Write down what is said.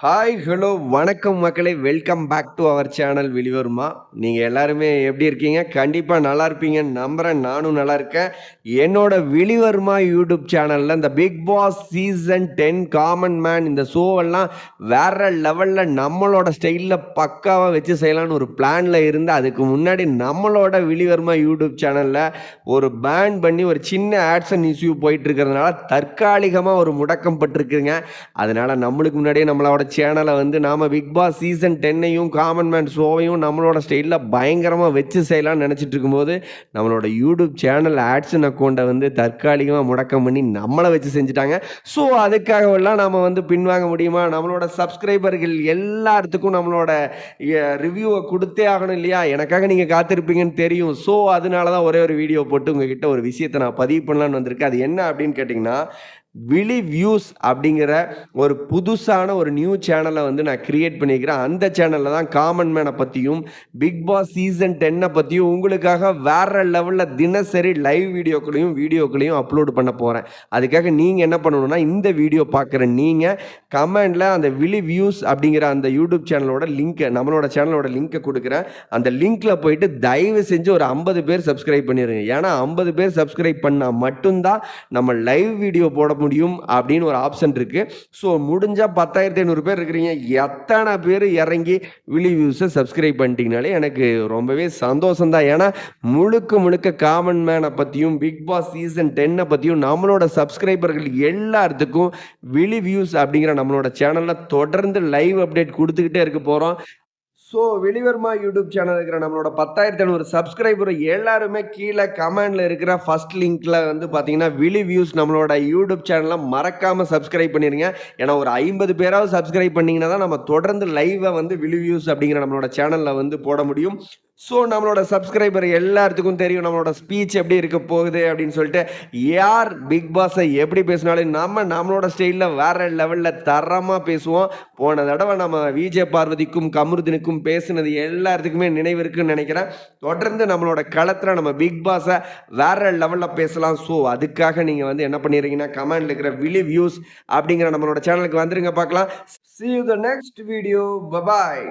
Hi, hello, வணக்கம் மக்களே! Welcome back to our channel வெளிவருமா. நீங்க எல்லாருமே எப்படி இருக்கீங்க? கண்டிப்பா நல்லா இருப்பீங்கன்னு நம்புறேன். நானும் நல்லா இருக்கேன். என்னோட வெளிவருமா யூடியூப் சேனல்ல இந்த Bigg Boss season 10 common man இந்த ஷோவெல்லாம் வேற லெவல்ல நம்மளோட ஸ்டைல்ல பக்காவா வச்சு செய்யலான்னு ஒரு பிளான்ல இருந்து, அதுக்கு முன்னாடி நம்மளோட வெளிவருமா யூடியூப் சேனல்ல ஒரு பேன் பண்ணி ஒரு சின்ன ஆட்சன் இஷ்யூ போயிட்டு இருக்கிறதுனால தற்காலிகமா ஒரு முடக்கம் பட்டிருக்குங்க. அதனால நம்மளுக்கு முன்னாடியே நம்மளோட சேனலை வந்து நாம பிக் பாஸ் சீசன் 10ஐயும் காமன் மேன் ஷோவையும் நம்மளோட ஸ்டைலில் பயங்கரமாக வச்சு செய்யலாம்னு நினச்சிட்டு இருக்கும்போது நம்மளோட யூடியூப் சேனல் ஆட்ஸன் அக்கௌண்ட்டை வந்து தற்காலிகமாக முடக்கம் பண்ணி நம்மளை வச்சு செஞ்சுட்டாங்க. ஸோ அதுக்காகவெல்லாம் நம்ம வந்து பின்வாங்க முடியுமா? நம்மளோட சப்ஸ்கிரைபர்கள் எல்லாத்துக்கும் நம்மளோட ரிவ்யூவை கொடுத்தே ஆகணும் இல்லையா? எனக்காக நீங்கள் காத்திருப்பீங்கன்னு தெரியும். ஸோ அதனால தான் ஒரே ஒரு வீடியோ போட்டு உங்ககிட்ட ஒரு விஷயத்தை நான் பதிவு பண்ணலான்னு வந்திருக்கேன். அது என்ன அப்படின்னு கேட்டிங்கன்னா, விழி வியூஸ் அப்படிங்கிற ஒரு புதுசான ஒரு நியூ சேனலை வந்து நான் கிரியேட் பண்ணிக்கிறேன். அந்த சேனலில் தான் காமன் மேனை பற்றியும் பிக் பாஸ் சீசன் 10 பற்றியும் உங்களுக்காக வேற லெவலில் தினசரி லைவ் வீடியோக்களையும் அப்லோட் பண்ண போகிறேன். அதுக்காக நீங்கள் என்ன பண்ணணும்னா, இந்த வீடியோ பார்க்குற நீங்கள் கமெண்டில் அந்த விழி வியூஸ் அப்படிங்கிற அந்த யூடியூப் சேனலோட லிங்க்கை, நம்மளோட சேனலோட லிங்க்கை கொடுக்குறேன். அந்த லிங்க்கில் போயிட்டு தயவு செஞ்சு ஒரு 50 பேர் சப்ஸ்கிரைப் பண்ணிடுங்க. ஏன்னா 50 பேர் சப்ஸ்கிரைப் பண்ணால் மட்டும்தான் நம்ம லைவ் வீடியோ போட முடியும் அப்படின்னு ஒரு ஆப்ஷன் இருக்கு. ஸோ முடிஞ்சா 10,500 பேர் இருக்கிறீங்க, எத்தனை பேர் இறங்கி விழி வியூஸை சப்ஸ்கிரைப் பண்ணிட்டீங்கனாலே எனக்கு ரொம்பவே சந்தோஷம் தான். ஏன்னா முழுக்க முழுக்க காமன் மேனை பற்றியும் பிக் பாஸ் சீசன் 10 பற்றியும் நம்மளோட சப்ஸ்கிரைபர்கள் எல்லாத்துக்கும் விழி வியூஸ் அப்படிங்கிற நம்மளோட சேனலில் தொடர்ந்து லைவ் அப்டேட் கொடுத்துக்கிட்டே இருக்க போகிறோம். ஸோ வெளிவர்மா யூடியூப் சேனல் இருக்கிற நம்மளோட 10,500 சப்ஸ்கிரைபர் எல்லாருமே கீழே கமெண்ட்ல இருக்கிற ஃபர்ஸ்ட் லிங்க்ல வந்து பார்த்தீங்கன்னா விழி வியூஸ் நம்மளோட யூடியூப் சேனலை மறக்காம சப்ஸ்கிரைப் பண்ணிருங்க. ஏன்னா ஒரு 50 பேராவது சப்ஸ்கிரைப் பண்ணீங்கன்னா தான் நம்ம தொடர்ந்து லைவை வந்து விழி வியூஸ் அப்படிங்கிற நம்மளோட சேனல்ல வந்து போட முடியும். ஸோ நம்மளோட சப்ஸ்கிரைபர் எல்லாத்துக்கும் தெரியும் நம்மளோட ஸ்பீச் எப்படி இருக்க போகுது அப்படின்னு சொல்லிட்டு. யார் பிக் பாஸை எப்படி பேசினாலும் நம்மளோட ஸ்டைலில் வேற லெவலில் தரமாக பேசுவோம். போன தடவை நம்ம விஜய் பார்வதிக்கும் கமருதீனுக்கும் பேசுனது எல்லாத்துக்குமே நினைவு இருக்குன்னு நினைக்கிறேன். தொடர்ந்து நம்மளோட களத்தில் நம்ம பிக் பாஸை வேற லெவலில் பேசலாம். ஸோ அதுக்காக நீங்கள் வந்து என்ன பண்ணிடுறீங்கன்னா, கமெண்ட்ல இருக்கிற விழி வியூஸ் அப்படிங்கிற நம்மளோட சேனலுக்கு வந்துருங்க பார்க்கலாம். See you the next video. Bye bye.